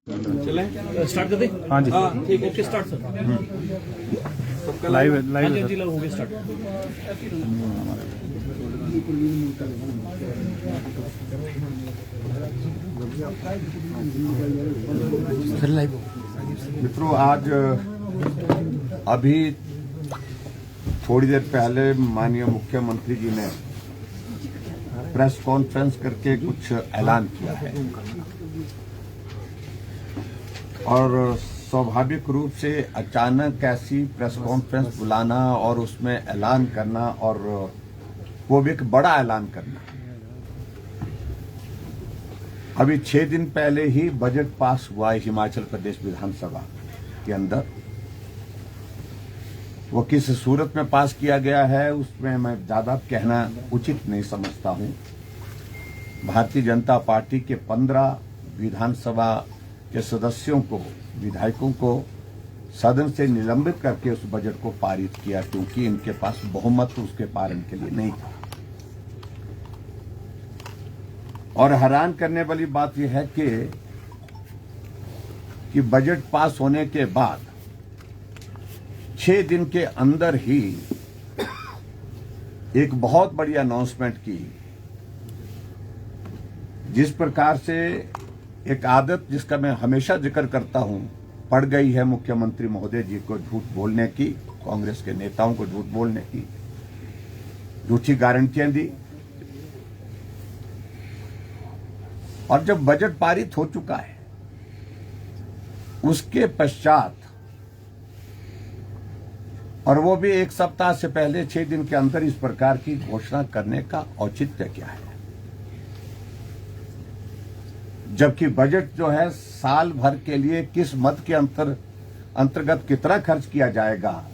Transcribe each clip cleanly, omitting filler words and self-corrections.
चलें स्टार्ट कर दें। हाँ जी ठीक ओके स्टार्ट सर। लाइव हाँ लाइव जी जी हो गया स्टार्ट। फिर लाइव मित्रों, आज अभी थोड़ी देर पहले माननीय मुख्यमंत्री जी ने प्रेस कॉन्फ्रेंस करके कुछ ऐलान किया है और स्वाभाविक रूप से अचानक ऐसी प्रेस कॉन्फ्रेंस बुलाना और उसमें ऐलान करना और वो भी एक बड़ा ऐलान करना। अभी 6 दिन पहले ही बजट पास हुआ है हिमाचल प्रदेश विधानसभा के अंदर। वो किस सूरत में पास किया गया है उसमें मैं ज्यादा कहना उचित नहीं समझता हूं। भारतीय जनता पार्टी के 15 विधानसभा के सदस्यों को, विधायकों को सदन से निलंबित करके उस बजट को पारित किया, क्योंकि इनके पास बहुमत उसके पालन के लिए नहीं था। और हैरान करने वाली बात यह है कि बजट पास होने के बाद 6 दिन के अंदर ही एक बहुत बड़ी अनाउंसमेंट की। जिस प्रकार से एक आदत जिसका मैं हमेशा जिक्र करता हूं पड़ गई है मुख्यमंत्री महोदय जी को झूठ बोलने की, कांग्रेस के नेताओं को झूठ बोलने की, झूठी गारंटियां दी। और जब बजट पारित हो चुका है उसके पश्चात, और वो भी 1 सप्ताह से पहले 6 दिन के अंदर इस प्रकार की घोषणा करने का औचित्य क्या है? जबकि बजट जो है साल भर के लिए किस मद के अंतर्गत कितना खर्च किया जाएगा,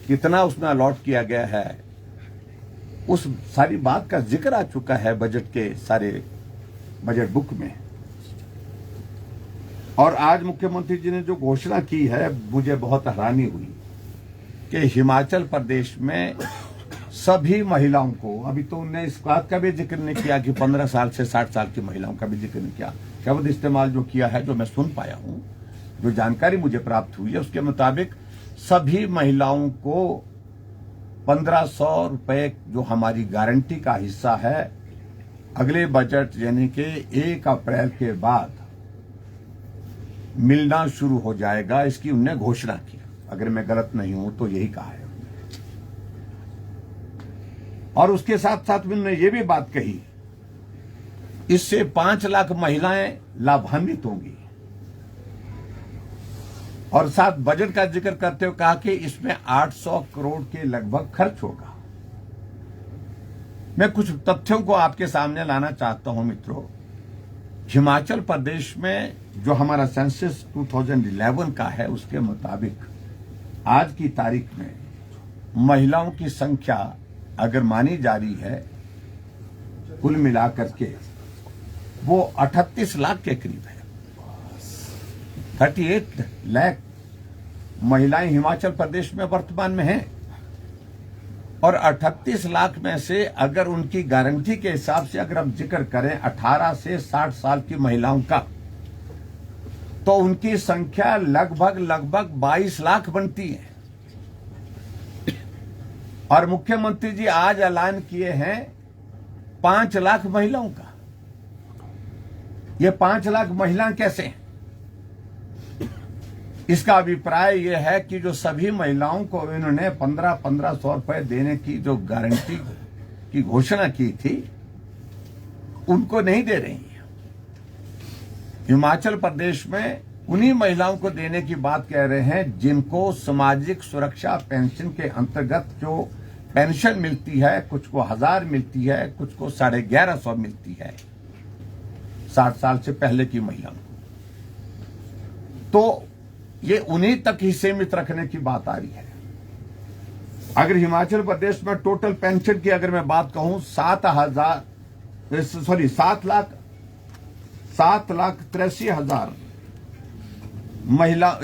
कितना उसमें अलॉट किया गया है, उस सारी बात का जिक्र आ चुका है बजट के सारे बजट बुक में। और आज मुख्यमंत्री जी ने जो घोषणा की है, मुझे बहुत हैरानी हुई कि हिमाचल प्रदेश में सभी महिलाओं को, अभी तो उन्होंने इस बात का भी जिक्र नहीं किया कि 15 साल से 60 साल की महिलाओं का भी जिक्र नहीं किया। शब्द इस्तेमाल जो किया है, जो मैं सुन पाया हूं, जो जानकारी मुझे प्राप्त हुई है, उसके मुताबिक सभी महिलाओं को 1500 रुपए जो हमारी गारंटी का हिस्सा है, अगले बजट यानी कि 1 अप्रैल के बाद मिलना शुरू हो जाएगा। इसकी उन्होंने घोषणा की। अगर मैं गलत नहीं हूं तो यही कहा है। और उसके साथ साथ उन्होंने ये भी बात कही, इससे 5 लाख महिलाएं लाभान्वित होंगी। और साथ बजट का जिक्र करते हुए कहा कि इसमें 800 करोड़ के लगभग खर्च होगा। मैं कुछ तथ्यों को आपके सामने लाना चाहता हूं मित्रों। हिमाचल प्रदेश में जो हमारा सेंसस 2011 का है, उसके मुताबिक आज की तारीख में महिलाओं की संख्या अगर मानी जा रही है कुल मिलाकर के, वो 38 लाख के करीब है। 38 लाख महिलाएं हिमाचल प्रदेश में वर्तमान में हैं। और 38 लाख में से अगर उनकी गारंटी के हिसाब से अगर हम जिक्र करें 18 से 60 साल की महिलाओं का, तो उनकी संख्या लगभग 22 लाख बनती है। और मुख्यमंत्री जी आज ऐलान किए हैं 5 लाख महिलाओं का। ये 5 लाख महिलाएं कैसे हैं? इसका अभिप्राय यह है कि जो सभी महिलाओं को इन्होंने 1500 रुपए देने की जो गारंटी की घोषणा की थी, उनको नहीं दे रही है। हिमाचल प्रदेश में उन्हीं महिलाओं को देने की बात कह रहे हैं जिनको सामाजिक सुरक्षा पेंशन के अंतर्गत जो पेंशन मिलती है, कुछ को 1000 मिलती है, कुछ को 1150 मिलती है 60 साल से पहले की महिलाओं को। तो ये उन्हीं तक ही सीमित रखने की बात आ रही है। अगर हिमाचल प्रदेश में टोटल पेंशन की अगर मैं बात कहूं 7,83,000 महिला,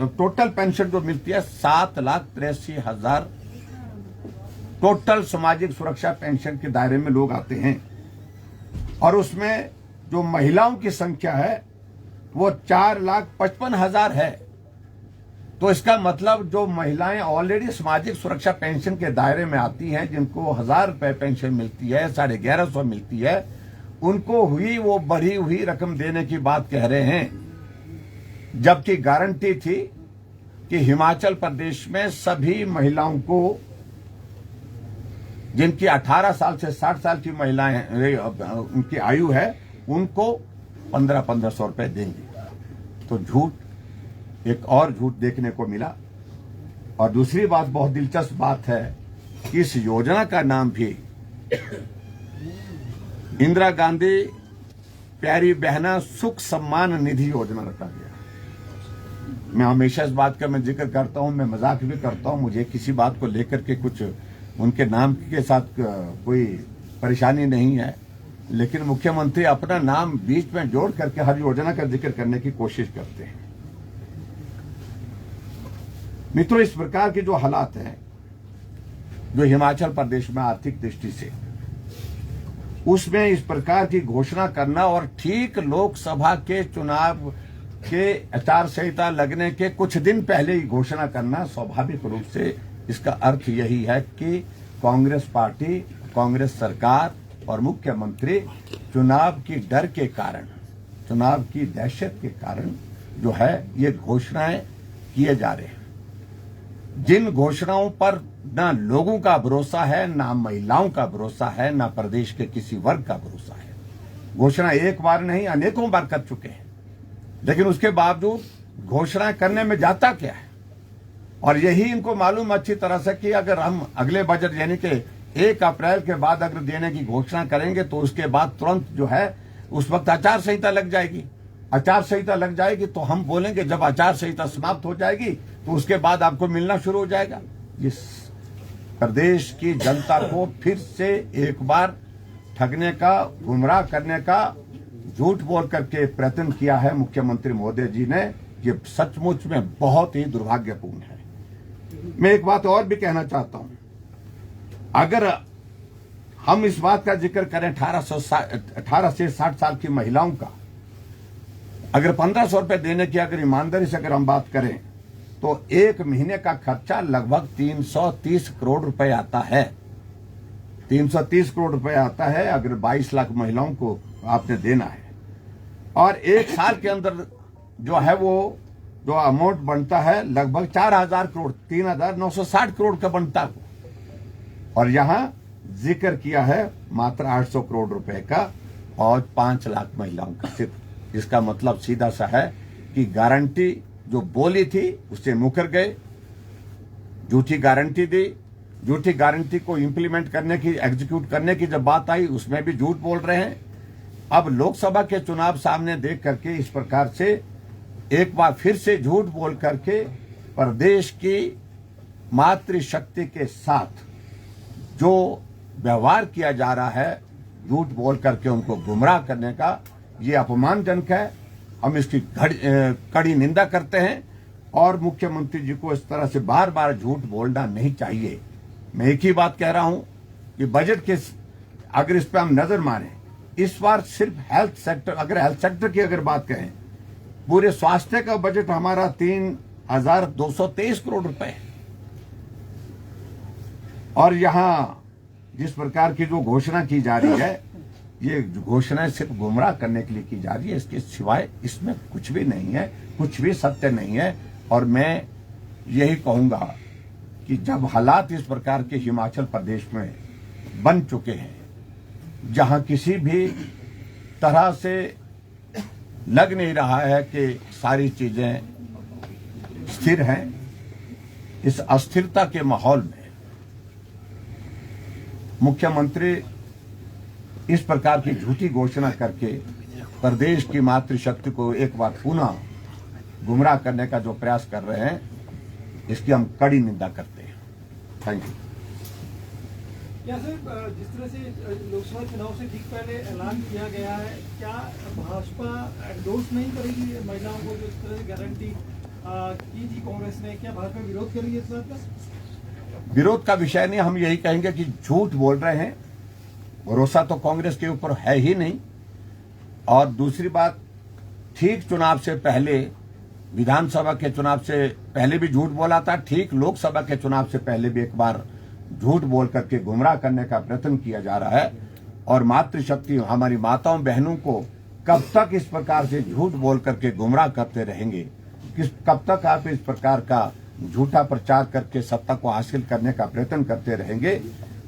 टोटल पेंशन जो मिलती है 7,83,000 टोटल सामाजिक सुरक्षा पेंशन के दायरे में लोग आते हैं। और उसमें जो महिलाओं की संख्या है वो 4,55,000 है। तो इसका मतलब जो महिलाएं ऑलरेडी सामाजिक सुरक्षा पेंशन के दायरे में आती हैं, जिनको 1,000 रुपए पेंशन मिलती है, 1150 मिलती है, उनको हुई वो बढ़ी हुई रकम देने की बात कह रहे हैं। जबकि गारंटी थी कि हिमाचल प्रदेश में सभी महिलाओं को, जिनकी 18 साल से 60 साल की महिलाएं उनकी आयु है, उनको 1500 रुपए देंगे। तो झूठ, एक और झूठ देखने को मिला। और दूसरी बात, बहुत दिलचस्प बात है कि इस योजना का नाम भी इंदिरा गांधी प्यारी बहना सुख सम्मान निधि योजना रखा गया। मैं हमेशा इस बात का मैं जिक्र करता हूं, मैं मजाक भी करता हूं, मुझे किसी बात को लेकर के कुछ उनके नाम के साथ कोई परेशानी नहीं है, लेकिन मुख्यमंत्री अपना नाम बीच में जोड़ करके हर योजना का जिक्र करने की कोशिश करते हैं। मित्रों, इस प्रकार के जो हालात हैं जो हिमाचल प्रदेश में आर्थिक दृष्टि से, उसमें इस प्रकार की घोषणा करना और ठीक लोकसभा के चुनाव के आचार संहिता लगने के कुछ दिन पहले ही घोषणा करना, स्वाभाविक रूप से इसका अर्थ यही है कि कांग्रेस पार्टी, कांग्रेस सरकार और मुख्यमंत्री चुनाव की डर के कारण, चुनाव की दहशत के कारण जो है ये घोषणाएं किए जा रहे हैं, जिन घोषणाओं पर ना लोगों का भरोसा है, ना महिलाओं का भरोसा है, ना प्रदेश के किसी वर्ग का भरोसा है। घोषणा एक बार नहीं अनेकों बार कर चुके हैं, लेकिन उसके बावजूद घोषणा करने में जाता क्या है। और यही इनको मालूम अच्छी तरह से कि अगर हम अगले बजट यानी कि 1 अप्रैल के बाद अगर देने की घोषणा करेंगे तो उसके बाद तुरंत जो है उस वक्त आचार संहिता लग जाएगी। आचार संहिता लग जाएगी तो हम बोलेंगे जब आचार संहिता समाप्त हो जाएगी तो उसके बाद आपको मिलना शुरू हो जाएगा। इस प्रदेश की जनता को फिर से एक बार ठगने का, गुमराह करने का, झूठ बोल करके प्रयत्न किया है मुख्यमंत्री महोदय जी ने। ये सचमुच में बहुत ही दुर्भाग्यपूर्ण है। मैं एक बात और भी कहना चाहता हूं, अगर हम इस बात का जिक्र करें 18 से 60 साल की महिलाओं का, अगर 1500 रुपए देने की अगर ईमानदारी से अगर हम बात करें तो एक महीने का खर्चा लगभग 330 करोड़ रुपए आता है। 330 करोड़ रुपए आता है अगर 22 लाख महिलाओं को आपने देना है। और एक साल के अंदर जो है वो जो अमाउंट बनता है लगभग 4,000 करोड़, 3,960 करोड़ का बनता है। और यहां जिक्र किया है मात्र 800 करोड़ रुपए का और 5 लाख महिलाओं का सिर्फ। इसका मतलब सीधा सा है कि गारंटी जो बोली थी उससे मुकर गए, झूठी गारंटी दी, झूठी गारंटी को इंप्लीमेंट करने की, एग्जीक्यूट करने की जब बात आई उसमें भी झूठ बोल रहे हैं। अब लोकसभा के चुनाव सामने देख करके इस प्रकार से एक बार फिर से झूठ बोल करके प्रदेश की मातृशक्ति के साथ जो व्यवहार किया जा रहा है, झूठ बोल करके उनको गुमराह करने का, ये अपमानजनक है। हम इसकी कड़ी निंदा करते हैं और मुख्यमंत्री जी को इस तरह से बार बार झूठ बोलना नहीं चाहिए। मैं एक ही बात कह रहा हूं कि बजट के अगर इस पर हम नजर मारें, इस बार सिर्फ हेल्थ सेक्टर, अगर हेल्थ सेक्टर की अगर बात करें, पूरे स्वास्थ्य का बजट हमारा 3,223 करोड़ रुपए है। और यहां जिस प्रकार की जो घोषणा की जा रही है, ये घोषणा सिर्फ गुमराह करने के लिए की जा रही है, इसके सिवाय इसमें कुछ भी नहीं है, कुछ भी सत्य नहीं है। और मैं यही कहूंगा कि जब हालात इस प्रकार के हिमाचल प्रदेश में बन चुके हैं, जहां किसी भी तरह से लग नहीं रहा है कि सारी चीजें स्थिर हैं, इस अस्थिरता के माहौल में मुख्यमंत्री इस प्रकार की झूठी घोषणा करके प्रदेश की मातृशक्ति को एक बार पुनः गुमराह करने का जो प्रयास कर रहे हैं, इसकी हम कड़ी निंदा करते हैं। Thank you. क्या सर, जिस तरह से लोकसभा चुनाव से ठीक पहले ऐलान किया गया है, क्या भाजपा एंडोर्स नहीं करेगी महिलाओं को जो इस तरह से गारंटी की थी कांग्रेस ने? क्या भाजपा विरोध करेगी इस बात का? विरोध का विषय नहीं, हम यही कहेंगे कि झूठ बोल रहे हैं, भरोसा तो कांग्रेस के ऊपर है ही नहीं। और दूसरी बात, ठीक चुनाव से पहले, विधानसभा के चुनाव से पहले भी झूठ बोला था, ठीक लोकसभा के चुनाव से पहले भी एक बार झूठ बोल करके गुमराह करने का प्रयत्न किया जा रहा है। और मातृशक्ति हमारी माताओं बहनों को कब तक इस प्रकार से झूठ बोल करके गुमराह करते रहेंगे, कब तक आप इस प्रकार का झूठा प्रचार करके सत्ता को हासिल करने का प्रयत्न करते रहेंगे।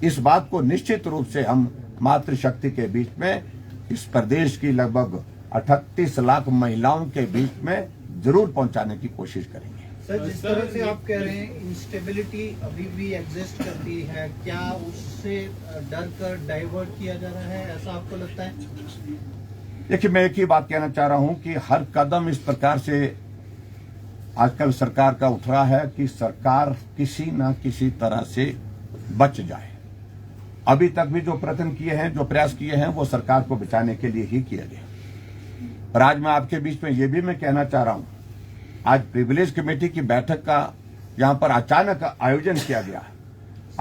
इस बात को निश्चित रूप से हम मातृशक्ति के बीच में, इस प्रदेश की लगभग 38 लाख महिलाओं के बीच में जरूर पहुंचाने की कोशिश करेंगे। सर, जिस तरह से आप कह रहे हैं इंस्टेबिलिटी अभी भी एग्जिस्ट करती है, क्या उससे डर कर डाइवर्ट किया जा रहा है, ऐसा आपको लगता है? देखिए, मैं एक ही बात कहना चाह रहा हूं कि हर कदम इस प्रकार से आजकल सरकार का उठ रहा है कि सरकार किसी न किसी तरह से बच जाए। अभी तक भी जो प्रयत्न किए हैं, जो प्रयास किए हैं, वो सरकार को बचाने के लिए ही किया गया। पर आज मैं आपके बीच में ये भी मैं कहना चाह रहा हूं, आज प्रिविलेज कमेटी की बैठक का यहां पर अचानक आयोजन किया गया।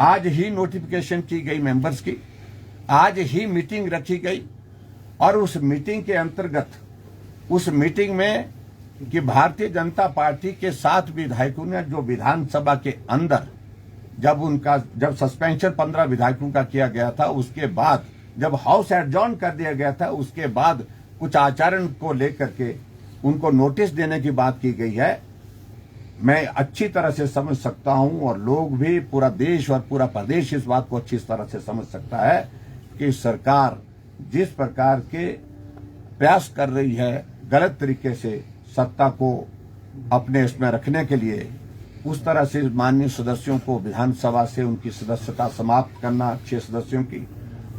आज ही नोटिफिकेशन की गई मेंबर्स की, आज ही मीटिंग रखी गई और उस मीटिंग के अंतर्गत, उस मीटिंग में कि भारतीय जनता पार्टी के 7 विधायकों ने जो विधानसभा के अंदर जब सस्पेंशन 15 विधायकों का किया गया था, उसके बाद जब हाउस एडजॉर्न कर दिया गया था, उसके बाद कुछ आचरण को लेकर के उनको नोटिस देने की बात की गई है। मैं अच्छी तरह से समझ सकता हूं और लोग भी, पूरा देश और पूरा प्रदेश इस बात को अच्छी तरह से समझ सकता है कि सरकार जिस प्रकार के प्रयास कर रही है गलत तरीके से सत्ता को अपने इसमें रखने के लिए, उस तरह से माननीय सदस्यों को विधानसभा से उनकी सदस्यता समाप्त करना 6 सदस्यों की,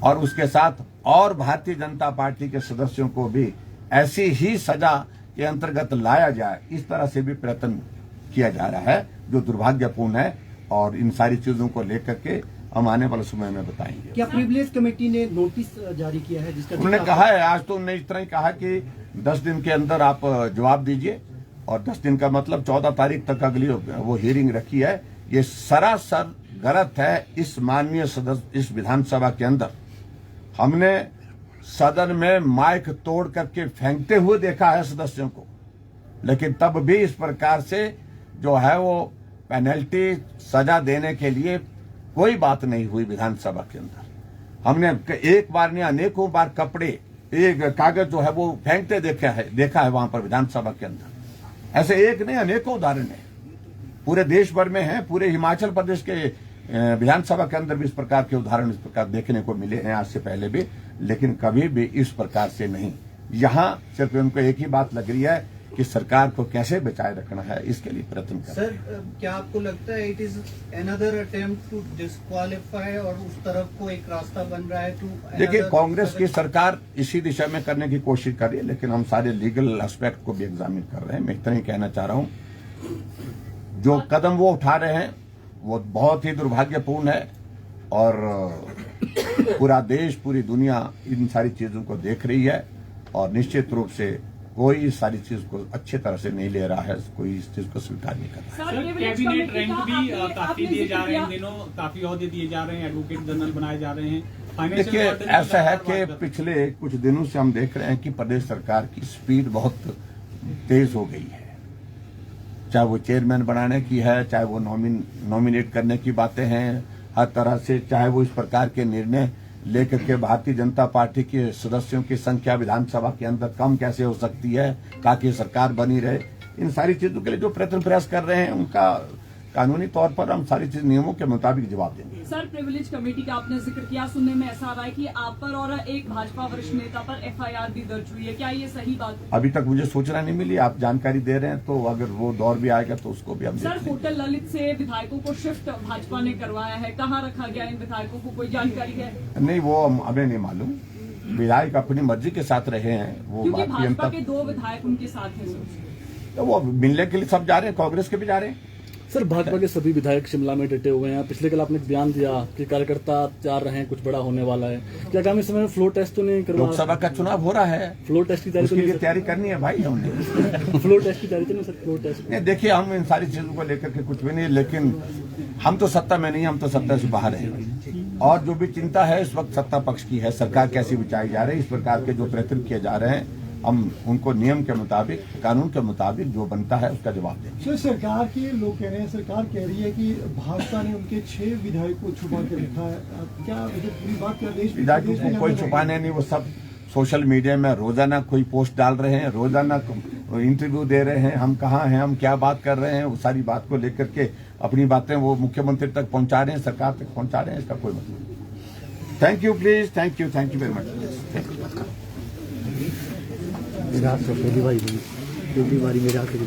और उसके साथ और भारतीय जनता पार्टी के सदस्यों को भी ऐसी ही सजा के अंतर्गत लाया जाए, इस तरह से भी प्रयत्न किया जा रहा है, जो दुर्भाग्यपूर्ण है। और इन सारी चीजों को लेकर के हम आने वाले समय में बताएंगे। क्या प्रिविलेज कमेटी ने नोटिस जारी किया है जिसका उन्होंने कहा है, आज तो उन्होंने इस तरह ही कहा कि 10 दिन के अंदर आप जवाब दीजिए, और 10 दिन का मतलब 14 तारीख तक अगली वो हियरिंग रखी है। ये सरासर गलत है। इस माननीय सदस्य, इस विधानसभा के अंदर हमने सदन में माइक तोड़ करके फेंकते हुए देखा है सदस्यों को, लेकिन तब भी इस प्रकार से जो है वो पेनल्टी सजा देने के लिए कोई बात नहीं हुई विधानसभा के अंदर। हमने एक बार नहीं अनेकों बार कपड़े, एक कागज जो है वो फेंकते देखा है वहां पर विधानसभा के अंदर। ऐसे एक नहीं अनेकों उदाहरण है, पूरे देश भर में है। पूरे हिमाचल प्रदेश के विधानसभा के अंदर भी इस प्रकार के उदाहरण इस प्रकार देखने को मिले हैं आज से पहले भी, लेकिन कभी भी इस प्रकार से नहीं। यहाँ सिर्फ उनको एक ही बात लग रही है कि सरकार को कैसे बचाए रखना है, इसके लिए प्रयत्न कर रहे हैं। सर, क्या आपको लगता है it is another attempt to disqualify, और उस तरफ को एक रास्ता बन रहा है टू? देखिए, कांग्रेस की सरकार इसी दिशा में करने की कोशिश कर रही है, लेकिन हम सारे लीगल एस्पेक्ट को भी एग्जामिन कर रहे हैं। मैं इतना ही कहना चाह रहा हूं, जो कदम वो उठा रहे हैं वो बहुत ही दुर्भाग्यपूर्ण है, और पूरा देश, पूरी दुनिया इन सारी चीजों को देख रही है, और निश्चित रूप से कोई इस सारी चीज को अच्छी तरह से नहीं ले रहा है, कोई इस चीज को स्वीकार नहीं कर रहा है। सर, कैबिनेट रैंक भी काफी दिए जा रहे हैं, इन दिनों काफी ओहदे दिए जा रहे हैं, एडवोकेट जनरल बनाए जा रहे हैं। देखिए, ऐसा है कि पिछले कुछ दिनों से हम देख रहे हैं कि प्रदेश सरकार की स्पीड बहुत तेज हो गई है, चाहे वो चेयरमैन बनाने की है, चाहे वो नॉमिनेट करने की बातें हैं, हर तरह से, चाहे वो इस प्रकार के निर्णय लेकर के भारतीय जनता पार्टी के सदस्यों की संख्या विधानसभा के अंदर कम कैसे हो सकती है ताकि सरकार बनी रहे। इन सारी चीजों के लिए जो प्रयास कर रहे हैं, उनका कानूनी तौर पर हम सारी चीज नियमों के मुताबिक जवाब देंगे। सर, प्रिविलेज कमेटी का आपने जिक्र किया, सुनने में ऐसा आ रहा है कि आप पर और एक भाजपा वरिष्ठ नेता पर FIR भी दर्ज हुई है, क्या ये सही बात है? अभी तक मुझे सूचना नहीं मिली, आप जानकारी दे रहे हैं तो अगर वो दौर भी आएगा तो उसको भी हम सर, होटल ललित से विधायकों को शिफ्ट भाजपा ने करवाया है, कहाँ रखा गया इन विधायकों को, कोई जानकारी है? नहीं, वो हमें नहीं मालूम। विधायक अपनी मर्जी के साथ रहे हैं, वो क्योंकि भाजपा के 2 विधायक उनके साथ हैं, तो वो मिलने के लिए सब जा रहे हैं, कांग्रेस के भी जा रहे हैं। सर, भाजपा के सभी विधायक शिमला में डटे हुए हैं। पिछले कल आपने एक बयान दिया कि कार्यकर्ता तैयार रहे हैं, कुछ बड़ा होने वाला है। क्या आगामी समय में फ्लोर टेस्ट तो नहीं करवा? लोकसभा का चुनाव हो रहा है, फ्लोर टेस्ट की तैयारी तो उसके लिए नहीं? तैयारी करनी है भाई हमने। फ्लोर टेस्ट की तैयारी तो नहीं सर? फ्लोर टेस्ट नहीं, देखिए, हम इन सारी चीजों को लेकर के कुछ भी नहीं, लेकिन हम तो सत्ता में नहीं, हम तो सत्ता से बाहर हैं, और जो भी चिंता है इस वक्त सत्ता पक्ष की है, सरकार कैसी बिछाई जा रही है, इस प्रकार के जो प्रयत्न किए जा रहे हैं हम उनको नियम के मुताबिक, कानून के मुताबिक जो बनता है उसका जवाब देंगे। सर, सरकार के लोग कह रहे हैं, सरकार कह रही है कि भाजपा ने उनके 6 विधायक को छुपा के रखा है। क्या पूरी बात क्या देश विधायकों को कोई छुपाने नहीं, वो सब सोशल मीडिया में रोजाना कोई पोस्ट डाल रहे हैं, रोजाना इंटरव्यू दे रहे हैं, हम कहाँ हैं, हम क्या बात कर रहे हैं, वो सारी बात को लेकर के अपनी बातें वो मुख्यमंत्री तक पहुंचा रहे हैं, सरकार तक पहुंचा रहे हैं, इसका कोई मतलब नहीं। Thank you please, thank you very much. मेरा पहली बारी मेरे आखिरी